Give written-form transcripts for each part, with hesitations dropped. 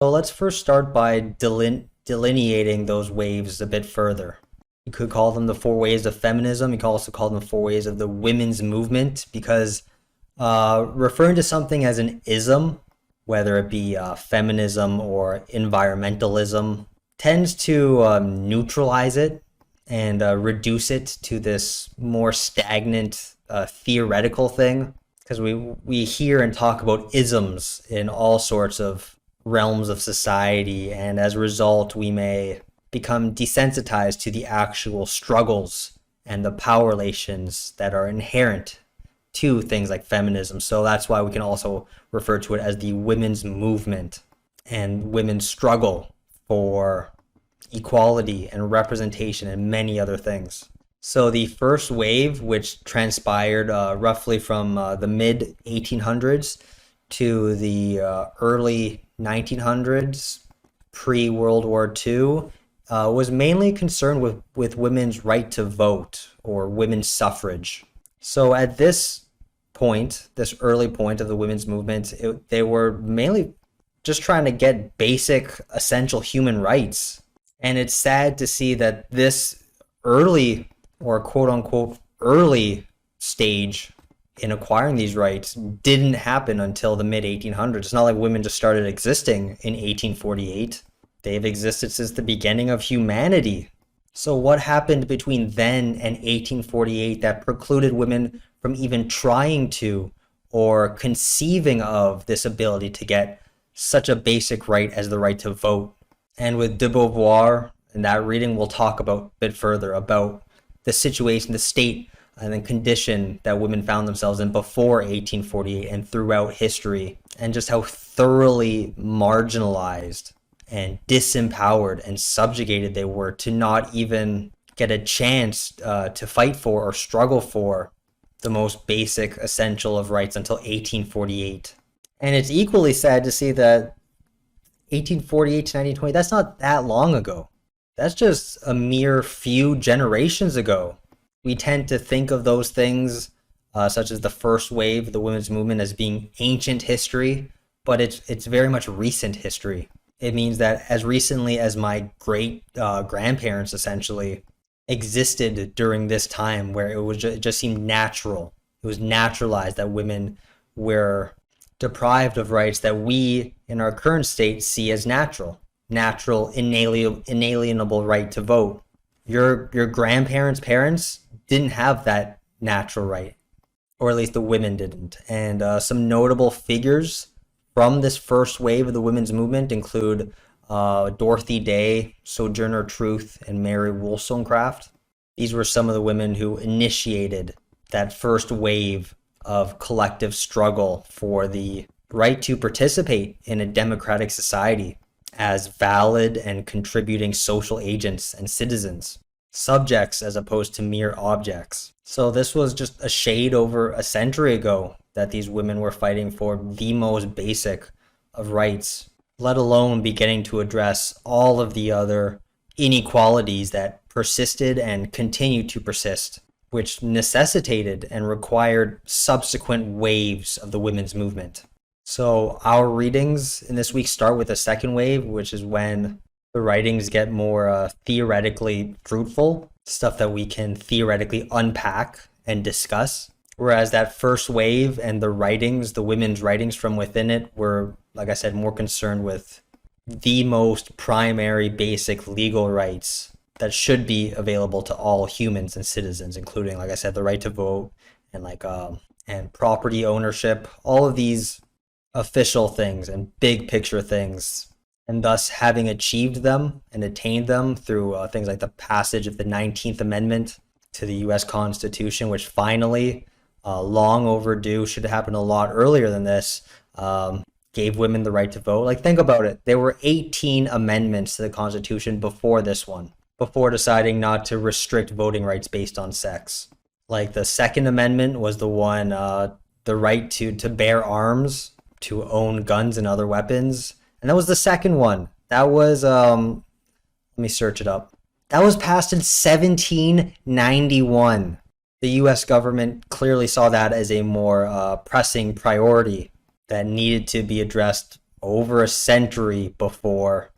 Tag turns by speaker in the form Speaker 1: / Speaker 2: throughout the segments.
Speaker 1: So let's first start by delineating those waves a bit further. You could call them the four waves of feminism. You could also call them the four waves of the women's movement because referring to something as an ism, whether it be feminism or environmentalism, tends to neutralize it and reduce it to this more stagnant theoretical thing. Because we hear and talk about isms in all sorts of realms of society, and as a result, we may become desensitized to the actual struggles and the power relations that are inherent to things like feminism. So that's why we can also refer to it as the women's movement and women's struggle for equality and representation and many other things. So the first wave, which transpired roughly from the mid 1800s to the early 1900s, pre-World War II, was mainly concerned with women's right to vote or women's suffrage. So at this point, this early point of the women's movement, they were mainly just trying to get basic, essential human rights. And it's sad to see that this early or quote unquote early stage in acquiring these rights didn't happen until the mid 1800s. It's not like women just started existing in 1848. They've existed since the beginning of humanity. So what happened between then and 1848 that precluded women from even trying to or conceiving of this ability to get such a basic right as the right to vote? And with de Beauvoir in that reading, we'll talk about a bit further about the situation, the state and the condition that women found themselves in before 1848 and throughout history, and just how thoroughly marginalized and disempowered and subjugated they were to not even get a chance to fight for or struggle for the most basic essential of rights until 1848. And it's equally sad to see that 1848 to 1920, that's not that long ago. That's just a mere few generations ago. We tend to think of those things, such as the first wave of the women's movement, as being ancient history, but it's very much recent history. It means that as recently as my great grandparents essentially existed during this time, where it just seemed natural. It was naturalized that women were deprived of rights that we in our current state see as natural, inalienable right to vote. Your grandparents' parents didn't have that natural right, or at least the women didn't. And some notable figures from this first wave of the women's movement include Dorothy Day, Sojourner Truth, and Mary Wollstonecraft. These were some of the women who initiated that first wave of collective struggle for the right to participate in a democratic society as valid and contributing social agents and citizens, subjects as opposed to mere objects. So this was just a shade over a century ago that these women were fighting for the most basic of rights, let alone beginning to address all of the other inequalities that persisted and continue to persist, which necessitated and required subsequent waves of the women's movement. So our readings in this week start with the second wave, which is when the writings get more theoretically fruitful, stuff that we can theoretically unpack and discuss. Whereas that first wave and the writings, the women's writings from within it, were, like I said, more concerned with the most primary basic legal rights that should be available to all humans and citizens, including, like I said, the right to vote and and property ownership, all of these official things and big picture things. And thus, having achieved them and attained them through things like the passage of the 19th Amendment to the U.S. Constitution, which finally, long overdue, should have happened a lot earlier than this, gave women the right to vote. Like, think about it. There were 18 amendments to the Constitution before this one, before deciding not to restrict voting rights based on sex. Like, the Second Amendment was the one, the right to bear arms, to own guns and other weapons. And that was the second one. That was, let me search it up. That was passed in 1791. The US government clearly saw that as a more pressing priority that needed to be addressed over a century before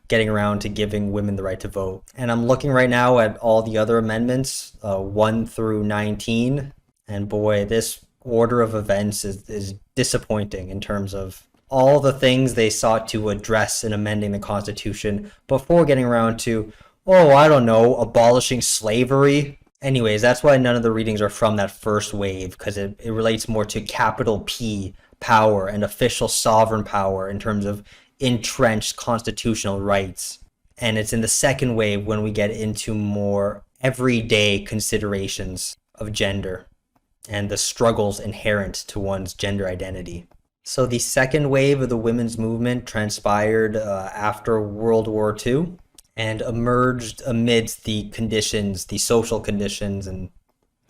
Speaker 1: getting around to giving women the right to vote. And I'm looking right now at all the other amendments, 1 through 19, and boy, this order of events is disappointing in terms of all the things they sought to address in amending the Constitution before getting around to, oh, I don't know, abolishing slavery. Anyways, that's why none of the readings are from that first wave, because it relates more to capital P power and official sovereign power in terms of entrenched constitutional rights. And it's in the second wave when we get into more everyday considerations of gender and the struggles inherent to one's gender identity. So the second wave of the women's movement transpired after World War II and emerged amidst the conditions, the social conditions and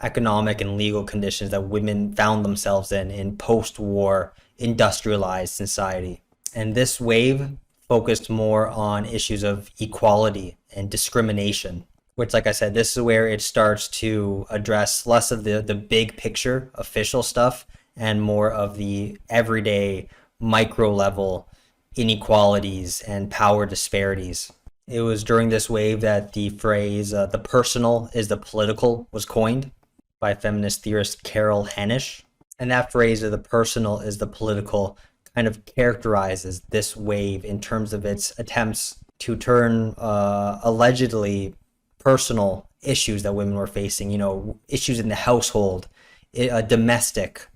Speaker 1: economic and legal conditions that women found themselves in post-war industrialized society. And this wave focused more on issues of equality and discrimination, which, like I said, this is where it starts to address less of the big picture official stuff and more of the everyday micro level inequalities and power disparities. It was during this wave that the phrase the personal is the political was coined by feminist theorist Carol Hanisch. And that phrase of the personal is the political kind of characterizes this wave in terms of its attempts to turn allegedly personal issues that women were facing, issues in the household, domestic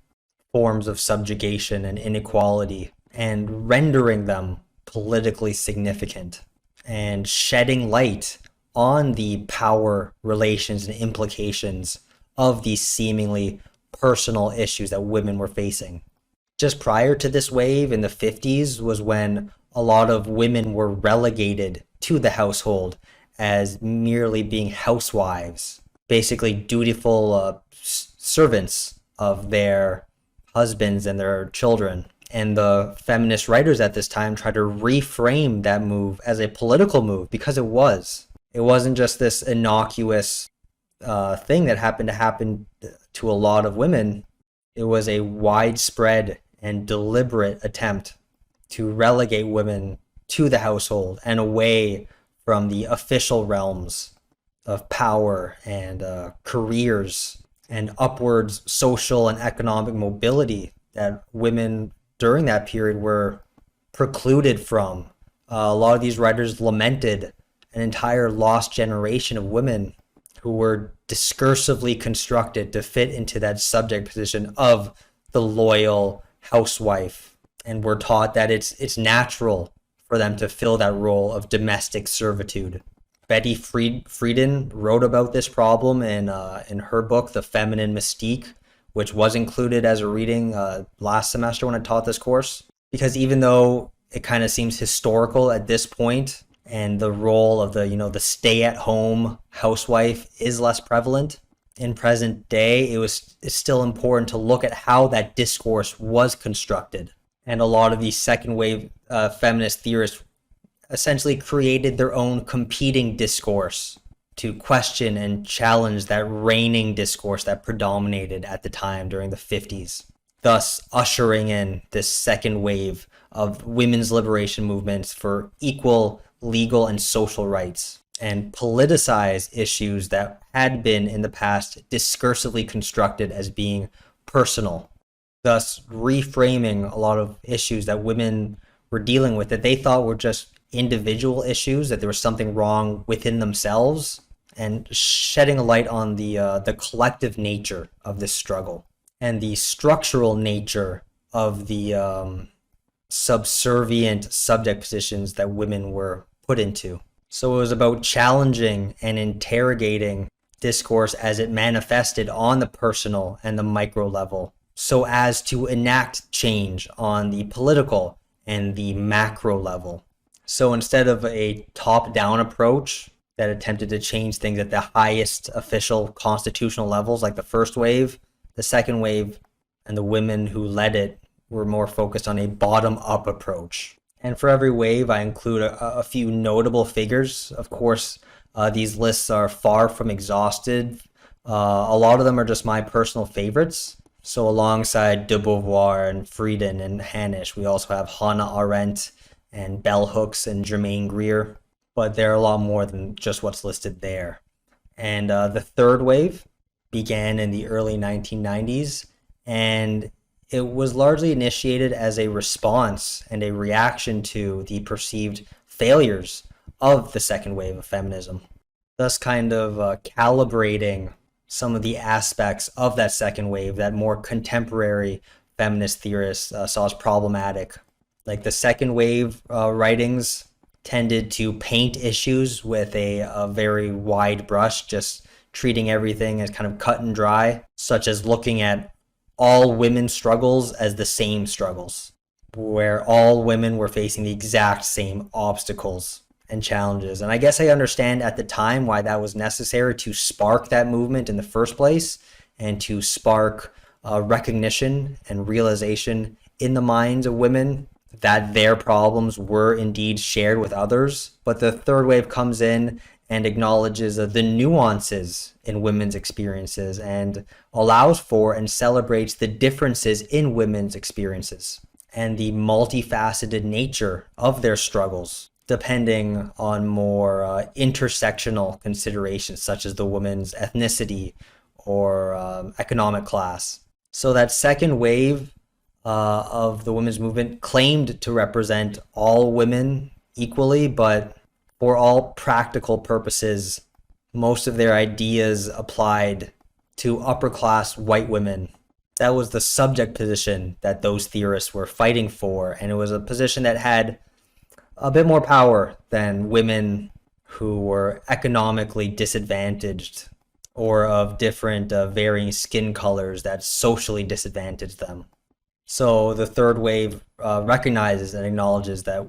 Speaker 1: forms of subjugation and inequality, and rendering them politically significant and shedding light on the power relations and implications of these seemingly personal issues that women were facing. Just prior to this wave in the 50s was when a lot of women were relegated to the household as merely being housewives, basically dutiful servants of their husbands and their children. And the feminist writers at this time tried to reframe that move as a political move because it was. It wasn't just this innocuous thing that happened to happen to a lot of women. It was a widespread and deliberate attempt to relegate women to the household and away from the official realms of power and careers and upwards social and economic mobility that women during that period were precluded from. A lot of these writers lamented an entire lost generation of women who were discursively constructed to fit into that subject position of the loyal housewife, and were taught that it's natural for them to fill that role of domestic servitude. Betty Friedan wrote about this problem in her book, The Feminine Mystique, which was included as a reading last semester when I taught this course. Because even though it kind of seems historical at this point, and the role of the stay-at-home housewife is less prevalent in present day, it's still important to look at how that discourse was constructed. And a lot of these second wave feminist theorists essentially created their own competing discourse to question and challenge that reigning discourse that predominated at the time during the 50s, thus ushering in this second wave of women's liberation movements for equal legal and social rights, and politicize issues that had been in the past discursively constructed as being personal, thus reframing a lot of issues that women were dealing with that they thought were just individual issues, that there was something wrong within themselves, and shedding a light on the collective nature of this struggle and the structural nature of the subservient subject positions that women were put into. So it was about challenging and interrogating discourse as it manifested on the personal and the micro level, so as to enact change on the political and the macro level. So instead of a top-down approach that attempted to change things at the highest official constitutional levels, like the first wave, the second wave, and the women who led it were more focused on a bottom-up approach. And for every wave, I include a few notable figures. Of course, these lists are far from exhausted. A lot of them are just my personal favorites. So alongside de Beauvoir and Frieden and Hanisch, we also have Hannah Arendt and bell hooks and Germaine Greer, but there are a lot more than just what's listed there. And the third wave began in the early 1990s, and it was largely initiated as a response and a reaction to the perceived failures of the second wave of feminism, thus kind of calibrating some of the aspects of that second wave that more contemporary feminist theorists saw as problematic. Like the second wave writings tended to paint issues with a very wide brush, just treating everything as kind of cut and dry, such as looking at all women's struggles as the same struggles, where all women were facing the exact same obstacles and challenges. And I guess I understand at the time why that was necessary to spark that movement in the first place and to spark recognition and realization in the minds of women that their problems were indeed shared with others. But the third wave comes in and acknowledges the nuances in women's experiences and allows for and celebrates the differences in women's experiences and the multifaceted nature of their struggles, depending on more intersectional considerations such as the woman's ethnicity or economic class. So that second wave of the women's movement claimed to represent all women equally, but for all practical purposes, most of their ideas applied to upper class white women. That was the subject position that those theorists were fighting for, and it was a position that had a bit more power than women who were economically disadvantaged or of different varying skin colors that socially disadvantaged them. So the third wave recognizes and acknowledges that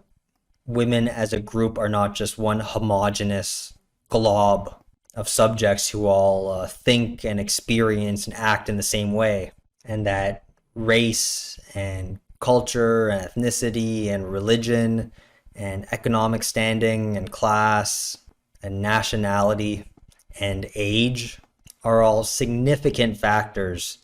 Speaker 1: women as a group are not just one homogenous glob of subjects who all think and experience and act in the same way, and that race and culture and ethnicity and religion and economic standing and class and nationality and age are all significant factors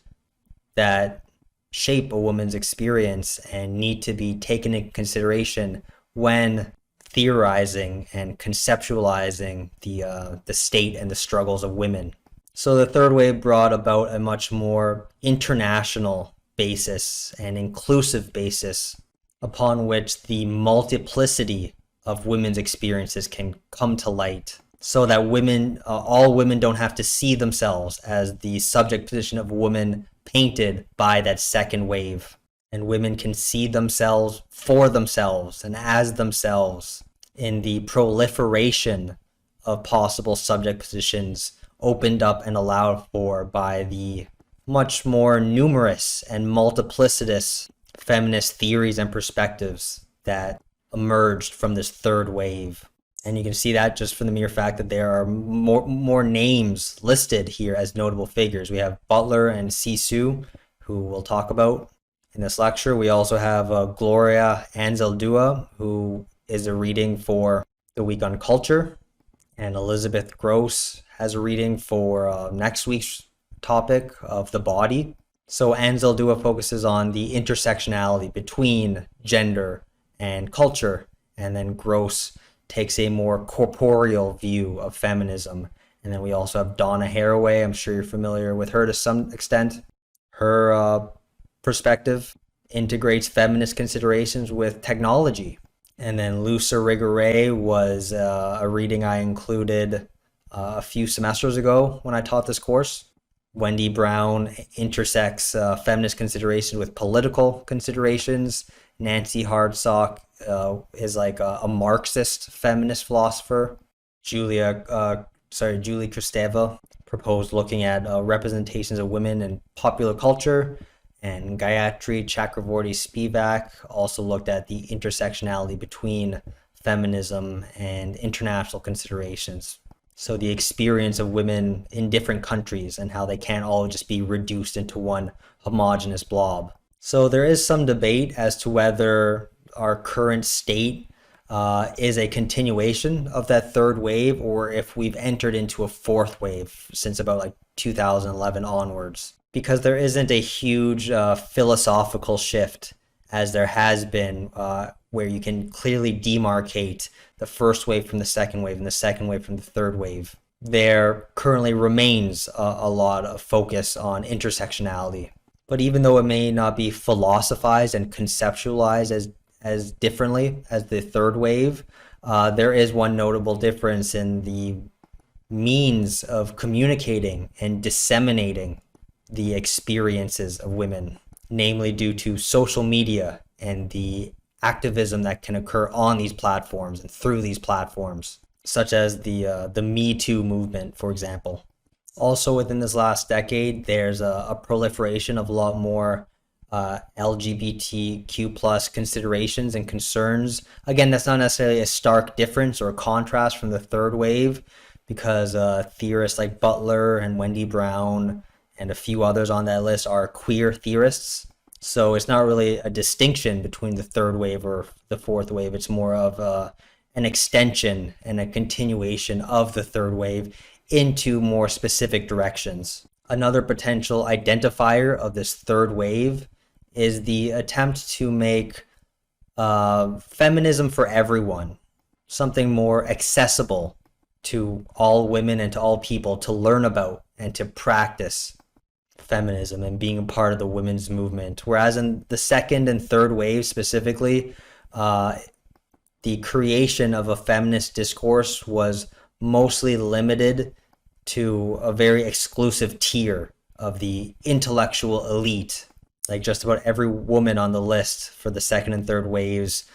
Speaker 1: that shape a woman's experience and need to be taken into consideration when theorizing and conceptualizing the state and the struggles of women. So the third wave brought about a much more international basis and inclusive basis upon which the multiplicity of women's experiences can come to light, so that women, all women don't have to see themselves as the subject position of a woman painted by that second wave. And women can see themselves for themselves and as themselves in the proliferation of possible subject positions opened up and allowed for by the much more numerous and multiplicitous feminist theories and perspectives that emerged from this third wave. And you can see that just from the mere fact that there are more names listed here as notable figures. We have Butler and Sisu, who we'll talk about in this lecture. We also have Gloria Anzaldúa, who is a reading for the week on culture, and Elizabeth Gross has a reading for next week's topic of the body. So Anzaldúa focuses on the intersectionality between gender and culture, and then Gross takes a more corporeal view of feminism. And then we also have Donna Haraway. I'm sure you're familiar with her to some extent. Her perspective integrates feminist considerations with technology. And then Luce Irigaray was a reading I included a few semesters ago when I taught this course. Wendy Brown intersects feminist considerations with political considerations. Nancy Hardsock is like a Marxist feminist philosopher. Julie Kristeva proposed looking at representations of women in popular culture. And Gayatri Chakravorty Spivak also looked at the intersectionality between feminism and international considerations. So the experience of women in different countries and how they can't all just be reduced into one homogenous blob. So there is some debate as to whether our current state is a continuation of that third wave, or if we've entered into a fourth wave since about like 2011 onwards. because there isn't a huge philosophical shift as there has been, where you can clearly demarcate the first wave from the second wave and the second wave from the third wave. There currently remains a lot of focus on intersectionality. But even though it may not be philosophized and conceptualized as differently as the third wave, there is one notable difference in the means of communicating and disseminating the experiences of women, namely due to social media and the activism that can occur on these platforms and through these platforms, such as the Me Too movement, for example. Also, within this last decade, there's a proliferation of a lot more LGBTQ plus considerations and concerns. Again, that's not necessarily a stark difference or a contrast from the third wave, because theorists like Butler and Wendy Brown and a few others on that list are queer theorists. So it's not really a distinction between the third wave or the fourth wave. It's more of an extension and a continuation of the third wave into more specific directions. Another potential identifier of this third wave is the attempt to make feminism for everyone something more accessible to all women and to all people to learn about and to practice feminism and being a part of the women's movement. Whereas in the second and third wave specifically, the creation of a feminist discourse was mostly limited to a very exclusive tier of the intellectual elite. Like just about every woman on the list for the second and third waves,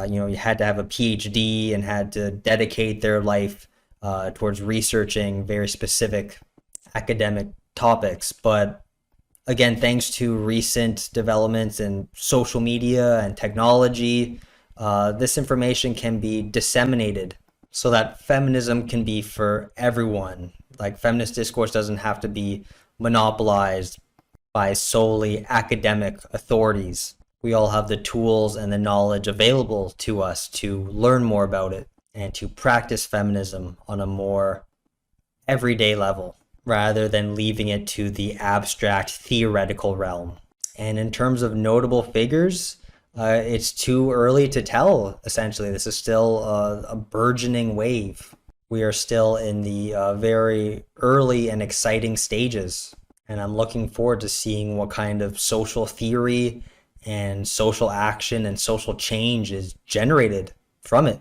Speaker 1: you had to have a PhD and had to dedicate their life towards researching very specific academic topics. But again, thanks to recent developments in social media and technology, this information can be disseminated so that feminism can be for everyone. Like, feminist discourse doesn't have to be monopolized by solely academic authorities. We all have the tools and the knowledge available to us to learn more about it and to practice feminism on a more everyday level, rather than leaving it to the abstract theoretical realm. And in terms of notable figures, it's too early to tell, essentially. This is still a burgeoning wave. We are still in the very early and exciting stages. And I'm looking forward to seeing what kind of social theory and social action and social change is generated from it.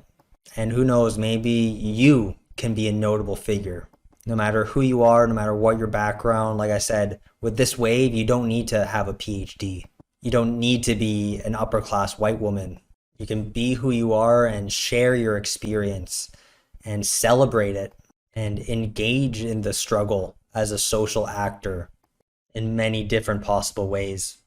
Speaker 1: And who knows, maybe you can be a notable figure. No matter who you are, no matter what your background, like I said, with this wave, you don't need to have a PhD. You don't need to be an upper class white woman. You can be who you are and share your experience and celebrate it and engage in the struggle as a social actor in many different possible ways.